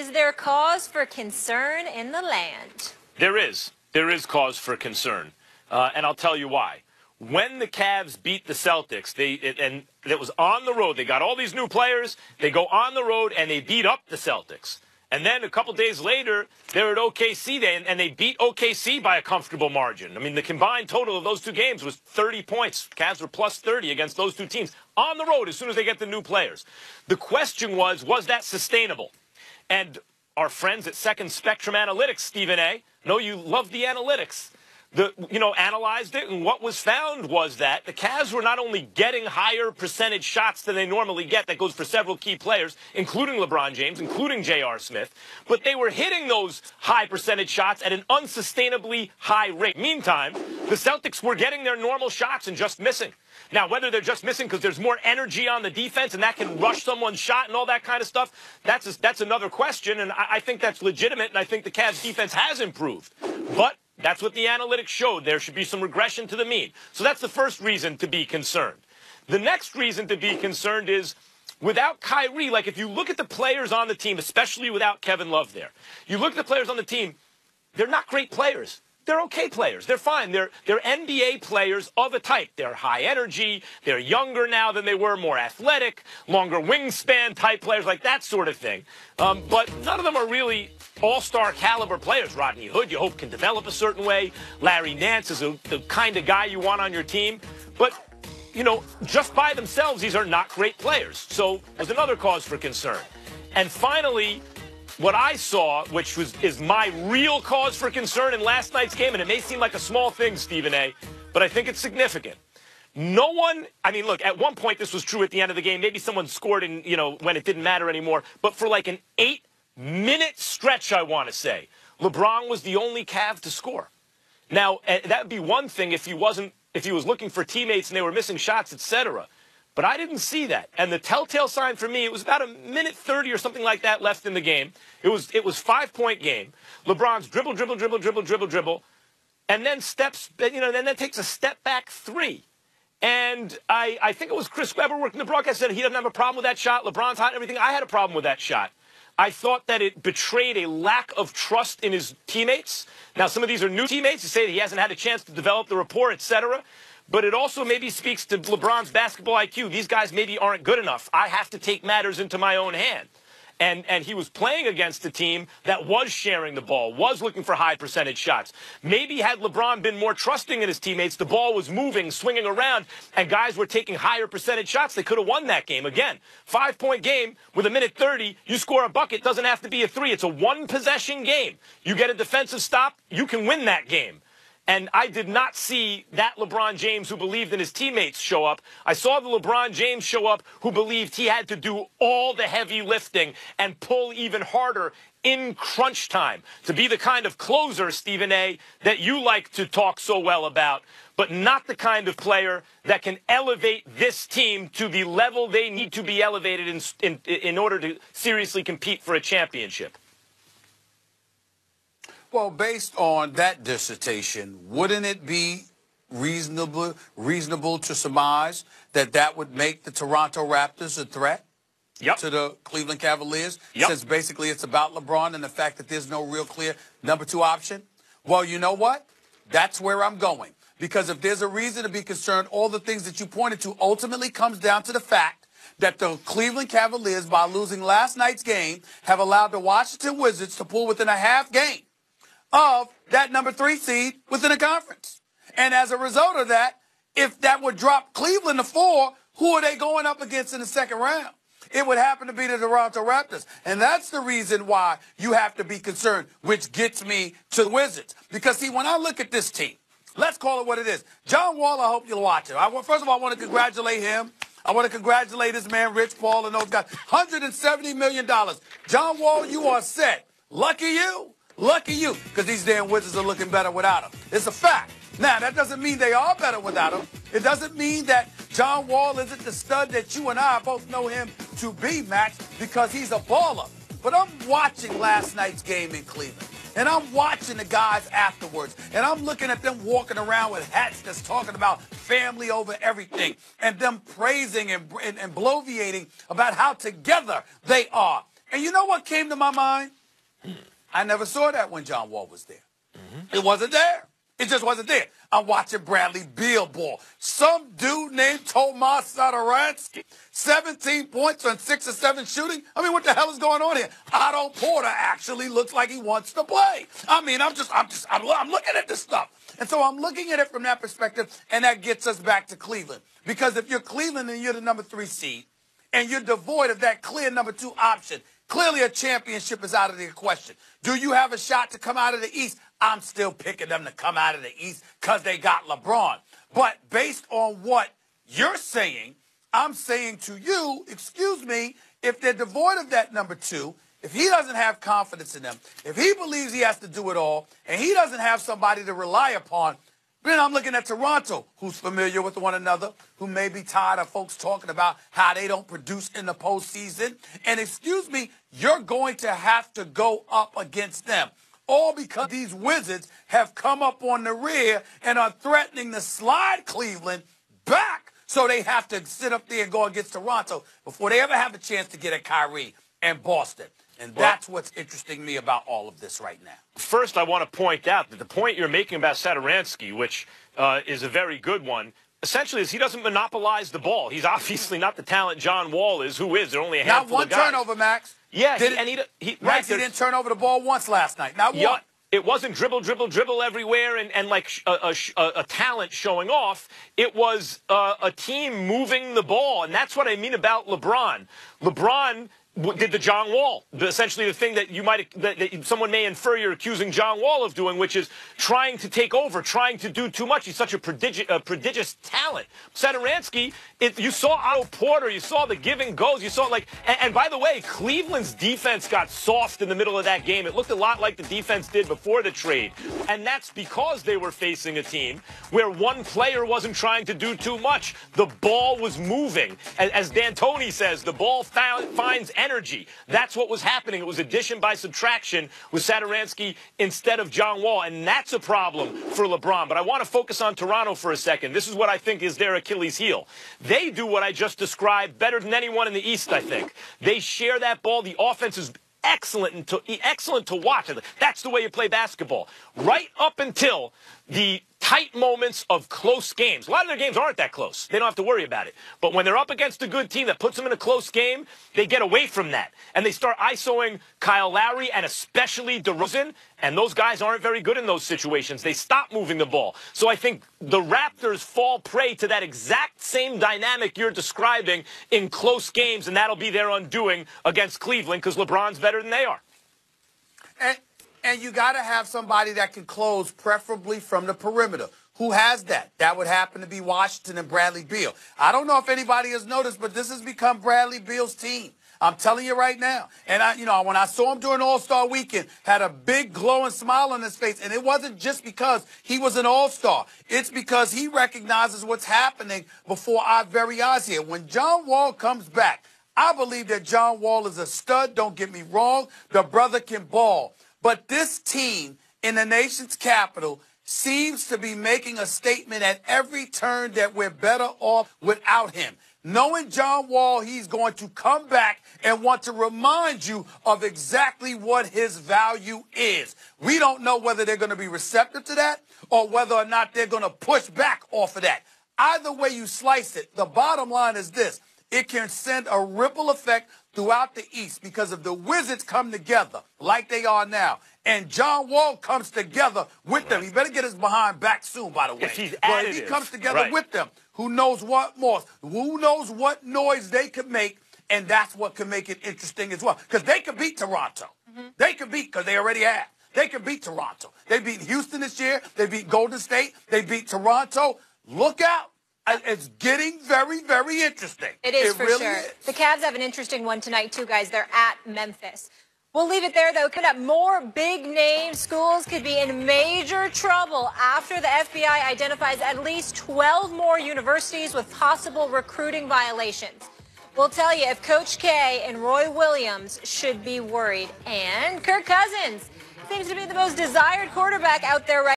Is there cause for concern in the land? There is. There is cause for concern. And I'll tell you why. When the Cavs beat the Celtics, and it was on the road. They got all these new players. They go on the road, and they beat up the Celtics. And then a couple days later, they're at OKC, and they beat OKC by a comfortable margin. I mean, the combined total of those two games was 30 points. Cavs were plus 30 against those two teams on the road as soon as they get the new players. The question was that sustainable? And our friends at Second Spectrum Analytics, Stephen A., know you love the analytics, analyzed it, and what was found was that the Cavs were not only getting higher percentage shots than they normally get, that goes for several key players, including LeBron James, including J.R. Smith, but they were hitting those high percentage shots at an unsustainably high rate. Meantime, the Celtics were getting their normal shots and just missing. Now, whether they're just missing because there's more energy on the defense and that can rush someone's shot and all that kind of stuff, that's another question, and I think that's legitimate, and I think the Cavs defense has improved. But that's what the analytics showed. There should be some regression to the mean. So that's the first reason to be concerned. The next reason to be concerned is without Kyrie, like if you look at the players on the team, especially without Kevin Love there, you look at the players on the team, they're not great players. They're okay players. They're fine. They're NBA players of a type. They're high energy. They're younger now than they were, more athletic, longer wingspan type players, like that sort of thing. But none of them are really all-star caliber players. Rodney Hood, you hope, can develop a certain way. Larry Nance is the kind of guy you want on your team. But, just by themselves, these are not great players. So there's another cause for concern. And finally, what I saw, which is my real cause for concern in last night's game, and it may seem like a small thing, Stephen A., but I think it's significant. Look, at one point this was true at the end of the game. Maybe someone scored when it didn't matter anymore. But for like an 8-minute stretch, I want to say, LeBron was the only Cav to score. Now, that would be one thing if he was looking for teammates and they were missing shots, etc. But I didn't see that. And the telltale sign for me, it was about a minute 30 or something like that left in the game. It was 5-point game. LeBron's dribble, and then then takes a step back three. And I think it was Chris Webber working the broadcast said he doesn't have a problem with that shot. LeBron's hot and everything. I had a problem with that shot. I thought that it betrayed a lack of trust in his teammates. Now, some of these are new teammates who say that he hasn't had a chance to develop the rapport, etc. But it also maybe speaks to LeBron's basketball IQ. These guys maybe aren't good enough. I have to take matters into my own hand. And he was playing against a team that was sharing the ball, was looking for high percentage shots. Maybe had LeBron been more trusting in his teammates, the ball was moving, swinging around, and guys were taking higher percentage shots, they could have won that game. Again, 5-point game with a minute 30, you score a bucket, doesn't have to be a three. It's a one-possession game. You get a defensive stop, you can win that game. And I did not see that LeBron James who believed in his teammates show up. I saw the LeBron James show up who believed he had to do all the heavy lifting and pull even harder in crunch time to be the kind of closer, Stephen A., that you like to talk so well about, but not the kind of player that can elevate this team to the level they need to be elevated in order to seriously compete for a championship. Well, based on that dissertation, wouldn't it be reasonable to surmise that would make the Toronto Raptors a threat to the Cleveland Cavaliers, since basically it's about LeBron and the fact that there's no real clear number two option? Well, you know what? That's where I'm going. Because if there's a reason to be concerned, all the things that you pointed to ultimately comes down to the fact that the Cleveland Cavaliers, by losing last night's game, have allowed the Washington Wizards to pull within a half game of that number 3 seed within a conference. And as a result of that, if that would drop Cleveland to 4, who are they going up against in the second round? It would happen to be the Toronto Raptors. And that's the reason why you have to be concerned, which gets me to the Wizards. Because, see, when I look at this team, let's call it what it is. John Wall, I hope you'll watch it. First of all, I want to congratulate him. I want to congratulate this man, Rich Paul, and those guys. $170 million. John Wall, you are set. Lucky you. Lucky you, because these damn Wizards are looking better without him. It's a fact. Now, that doesn't mean they are better without him. It doesn't mean that John Wall isn't the stud that you and I both know him to be, Max, because he's a baller. But I'm watching last night's game in Cleveland, and I'm watching the guys afterwards, and I'm looking at them walking around with hats that's talking about family over everything, and them praising and bloviating about how together they are. And you know what came to my mind? I never saw that when John Wall was there. It wasn't there. It just wasn't there. I'm watching Bradley Beal ball. Some dude named Tomas Satoransky, 17 points on 6 or 7 shooting. I mean, what the hell is going on here? Otto Porter actually looks like he wants to play. I mean, I'm looking at this stuff. And so I'm looking at it from that perspective, and that gets us back to Cleveland. Because if you're Cleveland and you're the number 3 seed, and you're devoid of that clear number 2 option, clearly a championship is out of the question. Do you have a shot to come out of the East? I'm still picking them to come out of the East because they got LeBron. But based on what you're saying, I'm saying to you, excuse me, if they're devoid of that number 2, if he doesn't have confidence in them, if he believes he has to do it all, and he doesn't have somebody to rely upon, then I'm looking at Toronto, who's familiar with one another, who may be tired of folks talking about how they don't produce in the postseason. And excuse me, you're going to have to go up against them. All because these Wizards have come up on the rear and are threatening to slide Cleveland back. So they have to sit up there and go against Toronto before they ever have a chance to get at Kyrie and Boston. And that's what's interesting me about all of this right now. First, I want to point out that the point you're making about Satoransky, which is a very good one, essentially is he doesn't monopolize the ball. He's obviously not the talent John Wall is, who is. There are only a handful of guys. Not one turnover, Max. Yeah, he didn't turn over the ball once last night. Not one. It wasn't dribble everywhere and like a talent showing off. It was a team moving the ball, and that's what I mean about LeBron. LeBron did the John Wall, essentially the thing that that someone may infer you're accusing John Wall of doing, which is trying to take over, trying to do too much. He's such a prodigious talent. Satoransky, you saw Otto Porter, you saw the give and goes, you saw and by the way, Cleveland's defense got soft in the middle of that game. It looked a lot like the defense did before the trade, and that's because they were facing a team where one player wasn't trying to do too much. The ball was moving. As D'Antoni says, the ball finds energy. That's what was happening. It was addition by subtraction with Satoransky instead of John Wall, and that's a problem for LeBron. But I want to focus on Toronto for a second. This is what I think is their Achilles heel. They do what I just described better than anyone in the East, I think. They share that ball. The offense is excellent to watch. That's the way you play basketball. Right up until the tight moments of close games. A lot of their games aren't that close. They don't have to worry about it. But when they're up against a good team that puts them in a close game, they get away from that. And they start isoing Kyle Lowry and especially DeRozan. And those guys aren't very good in those situations. They stop moving the ball. So I think the Raptors fall prey to that exact same dynamic you're describing in close games. And that'll be their undoing against Cleveland because LeBron's better than they are. And you got to have somebody that can close, preferably from the perimeter. Who has that? That would happen to be Washington and Bradley Beal. I don't know if anybody has noticed, but this has become Bradley Beal's team. I'm telling you right now. And when I saw him during All-Star Weekend, had a big glowing smile on his face. And it wasn't just because he was an All-Star. It's because he recognizes what's happening before our very eyes here. When John Wall comes back, I believe that John Wall is a stud. Don't get me wrong. The brother can ball. But this team in the nation's capital seems to be making a statement at every turn that we're better off without him. Knowing John Wall, he's going to come back and want to remind you of exactly what his value is. We don't know whether they're going to be receptive to that or whether or not they're going to push back off of that. Either way you slice it, the bottom line is this. It can send a ripple effect throughout the East because if the Wizards come together like they are now and John Wall comes together with them, he better get his behind back soon, by the way. If he's but if he comes together with them, who knows what more, who knows what noise they could make, and that's what can make it interesting as well. Because they could beat Toronto. They could beat, because they already have. They could beat Toronto. They beat Houston this year. They beat Golden State. They beat Toronto. Look out. It's getting very, very interesting. It is for really sure. is. The Cavs have an interesting one tonight, too, guys. They're at Memphis. We'll leave it there, though. Coming up, more big-name schools could be in major trouble after the FBI identifies at least 12 more universities with possible recruiting violations. We'll tell you if Coach K and Roy Williams should be worried. And Kirk Cousins seems to be the most desired quarterback out there right now.